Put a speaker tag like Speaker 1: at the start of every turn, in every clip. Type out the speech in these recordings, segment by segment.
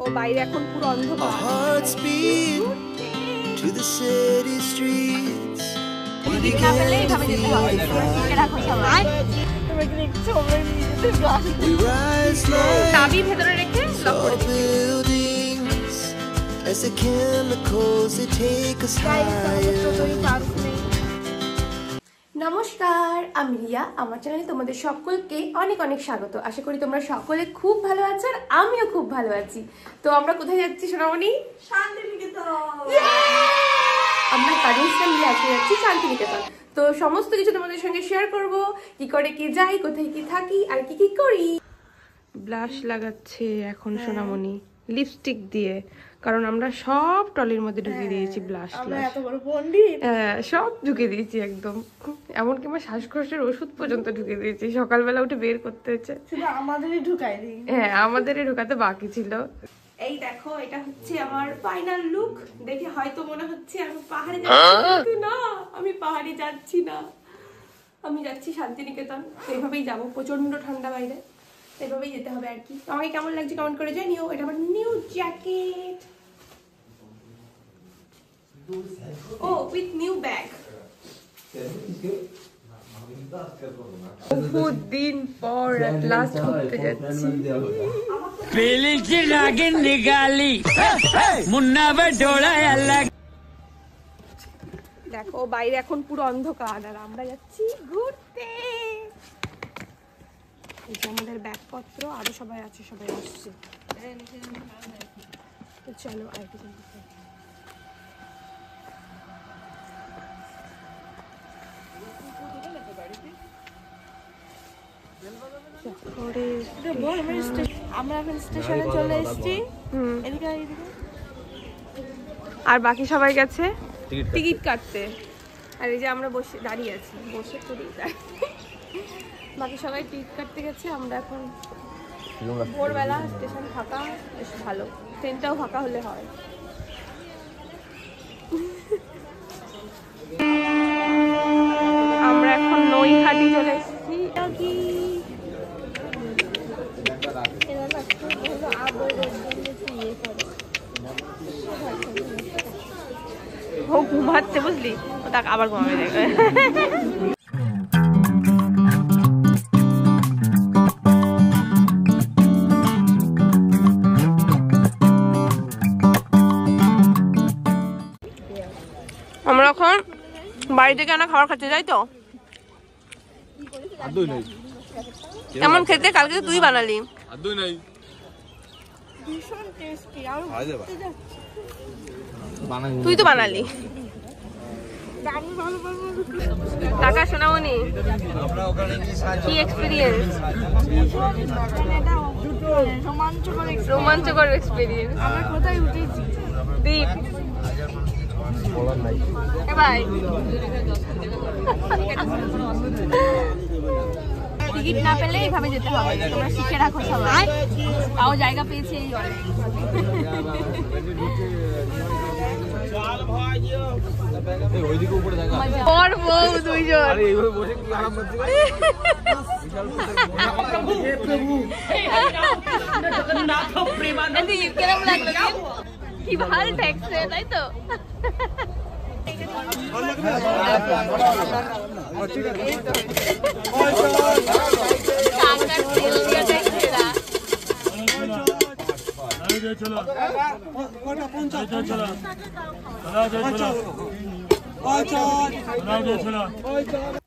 Speaker 1: ও বাইরে এখন পুরো অন্ধকার। না পেলে এইভাবে যেতে হবে। রাখো সবাই। চাবি ভেতরে রেখে লক করে দিচ্ছি। নমস্কার, আমি রিয়া। আমার চ্যানেলে তোমাদের সকলকে অনেক অনেক স্বাগত। আশা করি তোমরা সকলে খুব ভালো আছো আর আমিও খুব ভালো আছি। তো আমরা কোথায় যাচ্ছি সোনামণি? শান্তিনিকেতন। আমরা কাজিনসরা মিলে আজকে যাচ্ছি শান্তিনিকেতন। তো সমস্ত কিছু তোমাদের সঙ্গে শেয়ার করব, কি করে কি যাই, কোথায় কি থাকি আর কি কি করি। ব্লাশ লাগাচ্ছে এখন সোনামণি লিপস্টিক দিয়ে, কারণ আমরা সব টলির মধ্যে ঢুকিয়ে দিয়েছি ব্লাশ। সব ঢুকিয়ে দিয়েছি একদম, এমনকি আমার শ্বাসকষ্টের ওষুধ পর্যন্ত ঢুকিয়ে দিয়েছি। সকালবেলা উঠে বের করতে হচ্ছে,
Speaker 2: আমাদেরই ঢুকাই দিই।
Speaker 1: হ্যাঁ, আমাদেরই ঢুকাতে বাকি ছিল। এই দেখো, এটা হচ্ছে আমার ফাইনাল লুক। দেখে হয়তো মনে হচ্ছে আমি পাহাড়ে যাচ্ছি, কিন্তু না, আমি পাহাড়ে যাচ্ছি না, আমি যাচ্ছি শান্তিনিকেতন। এইভাবেই যাবো, প্রচন্ড ঠান্ডা বাইরে, এইভাবেই যেতে হবে আর কি। আমাকে কেমন লাগছে কমেন্ট করে জানিও। এটা আমার নিউ জ্যাকেট, ও উইথ নিউ ব্যাগ। বহুত দিন পর এট লাস্ট ঘুরতে যাচ্ছি।
Speaker 3: পেলি কি নাগিন নিগালি মুন্না বেডোলা আল্লাহ।
Speaker 1: দেখো বাইরে এখন পুরো অন্ধকার আর আমরা যাচ্ছি ঘুরতে। এই যে আমাদের ব্যাগপত্র, আরো সবাই আছে, সবাই আসছে। তো চলো আর কি
Speaker 2: আমরা এখন স্টেশনে চলে এসেছি।
Speaker 1: আর বাকি সবাই গেছে টিকিট কাটতে, আর এই যে আমরা বসে দাঁড়িয়ে আছি, বসে করি বাকি সবাই টিকিট কাটতে গেছে। আমরা এখন ভোরবেলা, স্টেশন ফাঁকা, বেশ ভালো। ট্রেনটাও ফাঁকা হলে হয়। আমরা এখন নৈহাটি চলে এসেছি। ও ঘুমাচ্ছে, বুঝলি, ও তাকে আবার ঘুমাবে দেখবে। আমরা এখন বাড়ি থেকে আনা খাবার খাচ্ছি, তাই তো? কেমন খেতে? কালকে তুই বানালি। তুই তো বানালি। টাকা সোনামণি, কি এক্সপিরিয়েন্স? রোমাঞ্চকর এক্সপিরিয়েন্স।
Speaker 2: আমরা কোথায় উঠেছি?
Speaker 1: দীপ ভাই, টিকিট না পেলে এইভাবে যেতে হবে। তোমরা শিখে রাখো সবাই, তাও জায়গা পেয়েছি এই অনেক। ওর বউ দুইজন কেরম লাগলো? কি ভাল ঠেকছে, তাই তো?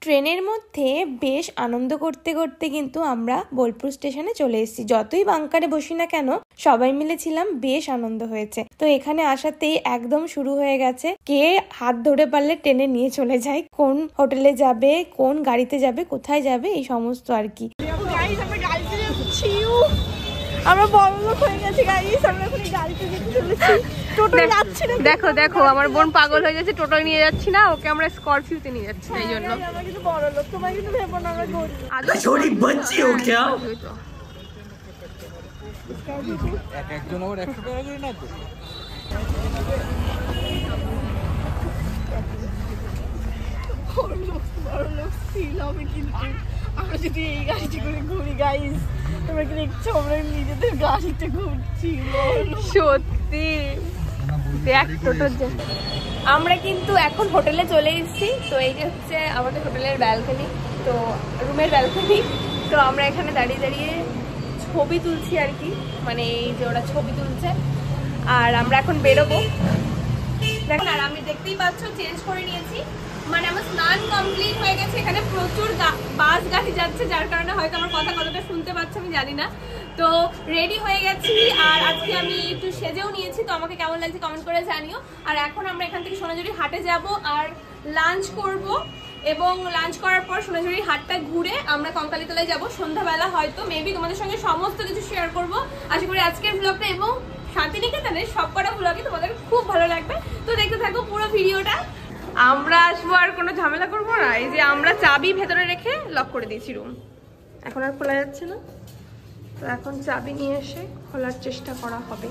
Speaker 1: ট্রেনের মধ্যে বেশ আনন্দ করতে করতে কিন্তু আমরা বোলপুর স্টেশনে চলে এসেছি। যতই বাঙ্কারে বসি না কেন, সবাই মিলে ছিলাম, বেশ আনন্দ হয়েছে। তো এখানে আসাতেই একদম শুরু হয়ে গেছে, কে হাত ধরে পারলে ট্রেনে নিয়ে চলে যায়, কোন হোটেলে যাবে, কোন গাড়িতে যাবে, কোথায় যাবে, এই সমস্ত আর কি।
Speaker 2: আমরা বড় লোক হয়ে গেছি গাইস, আমরা এখন গাড়িতে যেতে চলেছি। টোটোয় যাচ্ছি না।
Speaker 1: দেখো দেখো, আমার বোন পাগল হয়ে গেছে, টোটোয় নিয়ে যাচ্ছি না, ওকে আমরা স্করপিওতে নিয়ে যাচ্ছি। এই জন্য
Speaker 2: আমরা কিন্তু বড় লোক, তোমরা কিন্তু ভেবো না আমরা গরিব।
Speaker 3: ছোটি বাচ্চি হো क्या
Speaker 4: একজন ওর 100 টাকা করে না তো।
Speaker 2: বড় লোক ছিল আমি, কিন্তু আমরা যদি এই গাড়িতে করে ঘুরি গাইস, তোমরা কি দেখছো আমরা নিজেদের গাড়িতে ঘুরছি?
Speaker 1: সত্যি দেখ টোটোর যে আমরা কিন্তু এখন হোটেলে চলে এসেছি। তো এই যে হচ্ছে আমাদের হোটেলের ব্যালকনি, তো রুমের ব্যালকনি। তো আমরা এখানে দাঁড়িয়ে দাঁড়িয়ে ছবি তুলছি আর কি, মানে এই যে ওরা ছবি তুলছে আর আমরা এখন বেরোবো। দেখেন আর আমি দেখতেই পাচ্ছ চেঞ্জ করে নিয়েছি, মানে আমার স্নান কমপ্লিট হয়ে গেছে। এখানে প্রচুর বাস গাড়ি যাচ্ছে, যার কারণে হয়তো আমার কথা কতটা শুনতে পাচ্ছ আমি জানি না। তো রেডি হয়ে গেছি আর আজকে আমি একটু সেজেও নিয়েছি। তো আমাকে কেমন লাগছে কমেন্ট করে জানিও। আর এখন আমরা এখান থেকে সোনাঝুরি হাটে যাব আর লাঞ্চ করব, এবং লাঞ্চ করার পর সোনাঝুরি হাটটা ঘুরে আমরা কঙ্কালীতলায় যাব সন্ধ্যাবেলা। হয়তো মেবি তোমাদের সঙ্গে সমস্ত কিছু শেয়ার করব। আশা করি আজকের ব্লগটা এবং শান্তিনিকেতনের সবকটা ব্লগে তোমাদের খুব ভালো লাগবে। তো দেখতে থাকো পুরো ভিডিওটা। আমরা আসবো আর কোনো ঝামেলা করবো না। এই যে আমরা চাবি ভেতরে রেখে লক করে দিয়েছি রুম, এখন আর খোলা যাচ্ছে না। তো এখন চাবি নিয়ে এসে খোলার চেষ্টা করা হবে।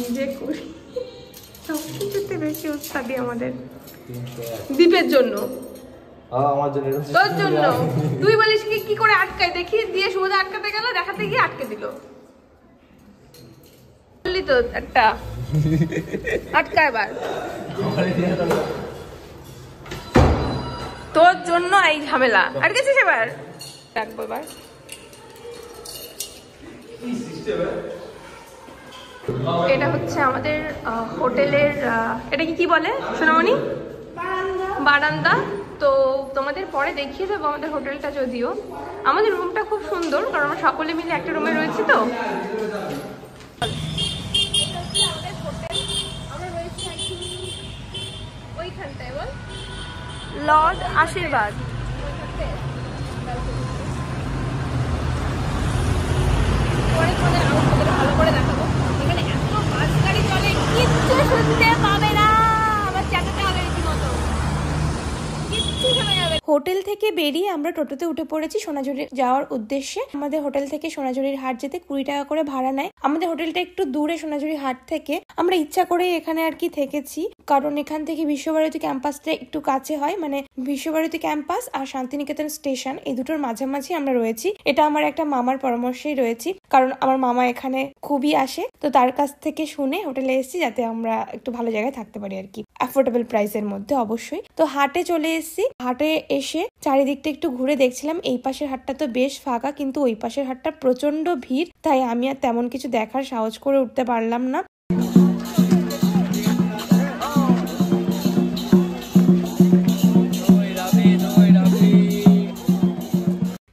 Speaker 1: নিজে করি সবকিছুতে বেশি উৎসাহী আমাদের দ্বীপের জন্য,
Speaker 4: আমার জন্য
Speaker 1: তোর জন্য। তুই বলিস কি করে আটকায় দেখি, দিয়ে সুবিধা আটকাতে গেল, দেখাতে গিয়ে আটকে দিল। বললি তো একটা আটকা, এবার তোর জন্য এই ঝামেলা। আটকেছিস এবার, ডাকবো এবার। এটা হচ্ছে আমাদের হোটেলের, এটা কি বলে সোনামণি? বারান্দা। তো তোমাদের পরে দেখিয়ে দেবো আমাদের হোটেলটা। যদিও আমাদের রুমটা খুব সুন্দর, কারণ আমরা সকলে মিলে একটা রুমে রয়েছি। তো ওইখানটায় বল লর্ড আশীর্বাদ। ভালো করে দেখাবো। এখানে এত বাস গাড়ি চলে, কিচ্ছু শুনতে পাবে না। আবার চেঁচাতে হবে রীতিমতো, কিচ্ছু শোনা যাবে। হোটেল থেকে বেরিয়ে আমরা টোটোতে উঠে পড়েছি সোনাঝুরি যাওয়ার উদ্দেশ্যে। আমাদের হোটেল থেকে সোনাঝুরির হাট যেতে 20 টাকা করে ভাড়া নেয়। আমাদের হোটেলটা একটু দূরে সোনাঝুরি হাট থেকে। আমরা ইচ্ছা করে এখানে আর কি থেকেছি, কারণ এখান থেকে বিশ্বভারতী ক্যাম্পাসটা একটু কাছে হয়। মানে বিশ্বভারতী ক্যাম্পাস আর শান্তিনিকেতন স্টেশন এই দুটোর মাঝামাঝি আমরা রয়েছি। এটা আমার একটা মামার পরামর্শেই রয়েছি, কারণ আমার মামা এখানে খুবই আসে। তো তার কাছ থেকে শুনে হোটেলে এসেছি, যাতে আমরা একটু ভালো জায়গায় থাকতে পারি আর কি, অ্যাফোর্ডেবল প্রাইসের মধ্যে অবশ্যই। তো হাটে চলে এসেছি। হাটে এসে চারিদিকটা একটু ঘুরে দেখছিলাম। এই পাশের হাটটা তো বেশ ফাঁকা, কিন্তু ওই পাশের হাটটা প্রচন্ড ভিড়, তাই আমি আর তেমন কিছু দেখার সাহস করে উঠতে পারলাম না।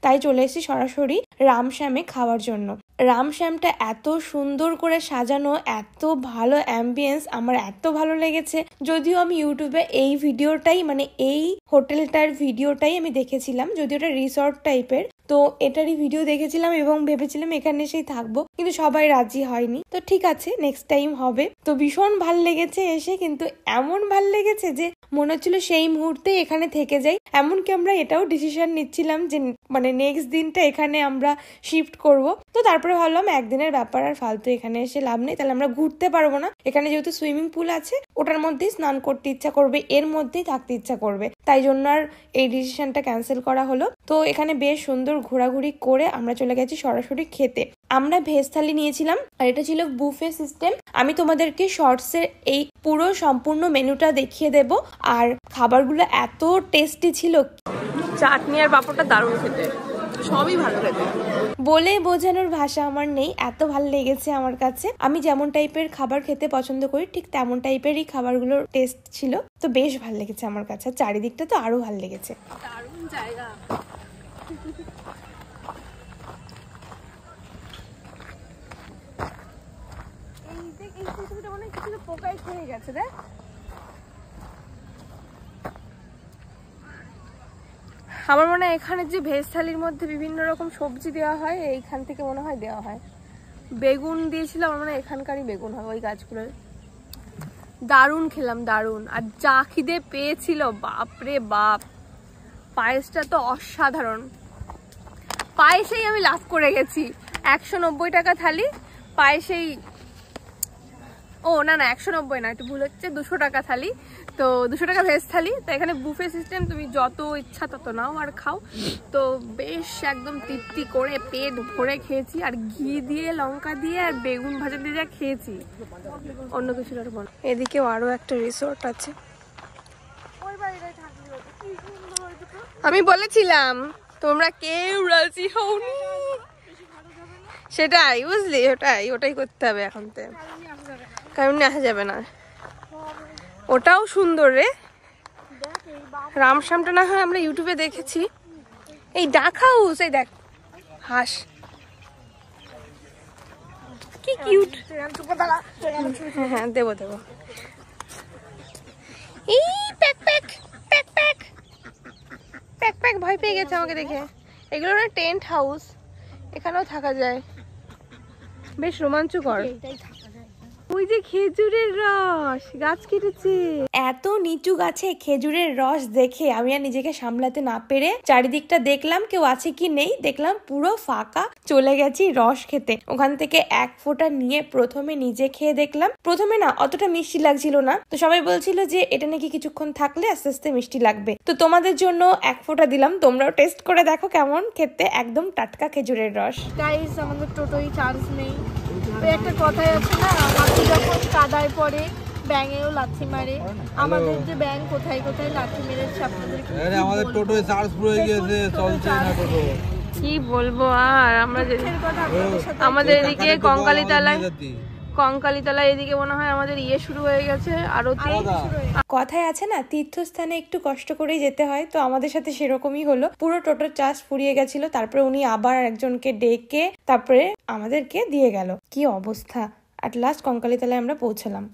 Speaker 1: তাই চলে এসেছি সরাসরি রামশ্যামে খাওয়ার জন্য। রামশ্যামটা এত সুন্দর করে সাজানো, এত ভালো অ্যাম্বিয়েন্স, আমার এত ভালো লেগেছে। যদিও আমি ইউটিউবে এই ভিডিওটাই, মানে এই হোটেলটার ভিডিওটাই আমি দেখেছিলাম, যদিও এটা রিসর্ট টাইপের। তো এটারই ভিডিও দেখেছিলাম এবং ভেবেছিলাম এখানে এসেই থাকবো, কিন্তু সবাই রাজি হয়নি। তো ঠিক আছে, নেক্সট টাইম হবে। তো ভীষণ ভাল লেগেছে এসে, কিন্তু এমন ভাল লেগেছে যে মনে হচ্ছিল সেই মুহূর্তে এখানে থেকে যাই। এমনকি আমরা এটাও ডিসিশন নিচ্ছিলাম যে মানে নেক্সট দিনটা এখানে আমরা শিফট করব। তো তারপরে ভাবলাম একদিনের ব্যাপার, আর ফালতু এখানে এসে লাভ নেই, তাহলে আমরা ঘুরতে পারবো না। এখানে যেহেতু সুইমিং পুল আছে, ওটার মধ্যেই স্নান করতে ইচ্ছা করবে, এর মধ্যেই থাকতে ইচ্ছা করবে, তাই জন্য আর এই ডিসিশনটা ক্যান্সেল করা হলো। তো এখানে বেশ সুন্দর ঘোরাঘুরি করে আমরা চলে গেছি সরাসরি খেতে। আমরা ভেজ থালি নিয়েছিলাম, আর এটা ছিল বুফে সিস্টেম। আমি তোমাদেরকে শর্টসের এই পুরো সম্পূর্ণ মেনুটা দেখিয়ে দেব। আর খাবারগুলো এত টেস্টি ছিল, চাটনি আর পাঁপড়টা দারুণ খেতে, সবই ভালো খেতে, বলে বোঝানোর ভাষা আমার নেই, এত ভালো লেগেছে আমার কাছে। আমি যেমন টাইপের খাবার খেতে পছন্দ করি, ঠিক তেমন টাইপেরই খাবারগুলোর টেস্ট ছিল। তো বেশ ভালো লেগেছে আমার কাছে, চারিদিকটা তো আরো ভালো লেগেছে। দারুণ জায়গা। পোকায় খেয়ে গেছে রে। আমার মনে হয় এখানে যে ভেজ থালির মধ্যে বিভিন্ন রকম সবজি দেওয়া হয়, এইখান থেকে মনে হয় দেওয়া হয়। বেগুন দিয়েছিল, আমার মনে হয় এখানকারই বেগুন হয়, ওই গাছগুলোর। দারুণ খেলাম, দারুণ। আর যা খিদে পেয়েছিল, বাপরে বাপ। পায়েসটা তো অসাধারণ, পায়েসেই আমি লাভ করে গেছি। 190 টাকা থালি, পায়েসেই ও না না 190 না, একটু ভুল হচ্ছে, 200 টাকা থালি। তো 200 টাকা ভেজ থালি। তো এখানে বুফে সিস্টেম, তুমি যত ইচ্ছা তত নাও আর খাও। তো বেশ একদম তৃপ্তি করে পেট ভরে খেয়েছি, আর ঘি দিয়ে লঙ্কা দিয়ে আর বেগুন ভাজা দিয়ে যা খেয়েছি, অন্য কিছু আর বল। এদিকেও আরো একটা রিসোর্ট আছে। আমি বলেছিলাম তোমরা কেউ রাজি হওনি, সেটাই বুঝলি, ওটাই করতে হবে এখন থেকে, কারণ আসা যাবে না। ওটাও সুন্দর রে, রামশ্যামটা না হয় আমরা ইউটিউবে দেখেছি। এই ডাক হাউস, এই দেখ হাঁস কি কিউট। হ্যাঁ দেবো দেবো। এই pack pack pack pack pack pack ভয় পেয়ে গেছে আমাকে দেখে। এগুলো না টেন্ট হাউস, এখানেও থাকা যায়, বেশ রোমাঞ্চকর। ওই যে খেজুরের রস, গাছ কেটেছে। এত নিচু গাছে খেজুরের রস দেখে আমি আর নিজেকে সামলাতে না পেরে চারিদিকটা দেখলাম কেউ আছে কি নেই, দেখলাম পুরো ফাঁকা। চলে গেছি রস খেতে। ওখান থেকে এক ফোঁটা নিয়ে প্রথমে নিজে খেয়ে দেখলাম, প্রথমে না অতটা মিষ্টি লাগছিল না। তো সবাই বলছিল যে এটা নাকি কিছুক্ষণ থাকলে আস্তে আস্তে মিষ্টি লাগবে। তো তোমাদের জন্য এক ফোঁটা দিলাম, তোমরাও টেস্ট করে দেখো কেমন খেতে, একদম টাটকা খেজুরের রস।
Speaker 2: গাইস আমাদের টোটোই চার্জ নেই। ওই একটা কথাই আছে না, হাতি যখন কাদায় পড়ে ব্যাঙেও লাথি মারে। আমাদের যে ব্যাঙ কোথায় কোথায় লাথি মেরেছে আপনাদেরকে
Speaker 4: আমাদের টোটোয় চার্জ পুরো গিয়েছে, চলছে না টোটো।
Speaker 1: কি বলবো আর, আমরা আমাদের এদিকে কঙ্কালীতলায় এদিকে মনে হয় আমাদের শুরু হয়ে গেছে আরতি। কথায় আছে না, তীর্থস্থানে একটু কষ্ট করেই যেতে হয়, তো আমাদের সাথে সেরকমই হলো। পুরো টোটোর চার্জ ফুরিয়ে গেছিল, তারপরে উনি আবার একজনকে ডেকে তারপরে আমাদেরকে দিয়ে গেল। কি অবস্থা। অ্যাট লাস্ট কঙ্কালীতলায় আমরা পৌঁছলাম।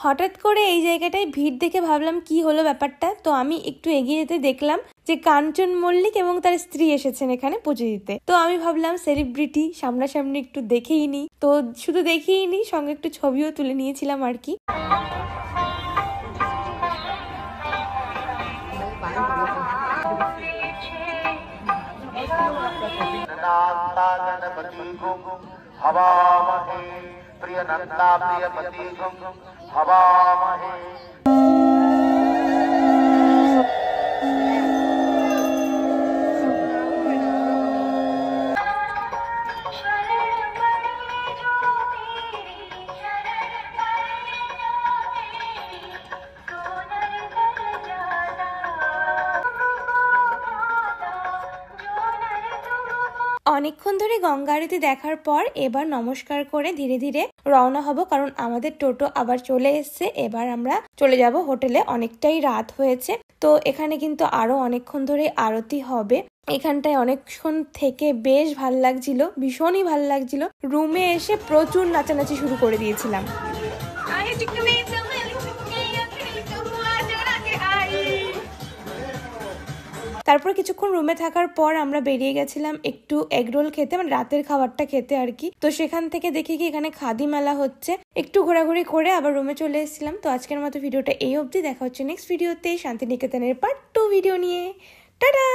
Speaker 1: হঠাৎ করে এই জায়গাটায় ভিড় দেখে ভাবলাম কি হলো ব্যাপারটা। তো আমি একটু এগিয়ে যেতে দেখলাম যে কাঞ্চন মল্লিক এবং তার স্ত্রী এসেছেন এখানে পুজো দিতে। তো আমি ভাবলাম সেলিব্রিটি, সামনাসামনি একটু দেখেই নি। তো শুধু দেখেই নি, সঙ্গে একটু ছবিও তুলে নিয়েছিলাম আর কি।
Speaker 5: हवामहे प्रिय नंदा प्रियपति हवामहे।
Speaker 1: অনেকক্ষণ ধরে গঙ্গা আরতি দেখার পর এবার নমস্কার করে ধীরে ধীরে রওনা হব, কারণ আমাদের টোটো আবার চলে এসছে। এবার আমরা চলে যাব হোটেলে, অনেকটাই রাত হয়েছে। তো এখানে কিন্তু আরো অনেকক্ষণ ধরে আরতি হবে। এখানটায় অনেকক্ষণ থেকে বেশ ভাল লাগছিল, ভীষণই ভাল লাগছিল। রুমে এসে প্রচুর নাচানাচি শুরু করে দিয়েছিলাম। তারপর কিছুক্ষণ রুমে থাকার পর আমরা বেরিয়ে গেছিলাম একটু এগরোল খেতে, মানে রাতের খাবারটা খেতে আর কি। তো সেখান থেকে দেখি কি এখানে খাদি মেলা হচ্ছে, একটু ঘোরাঘুরি করে আবার রুমে চলে এসেছিলাম। তো আজকের মতো ভিডিওটা এই অবধি, দেখা হচ্ছে নেক্সট ভিডিওতে শান্তিনিকেতনের পার্ট 2 ভিডিও নিয়ে। টাটা।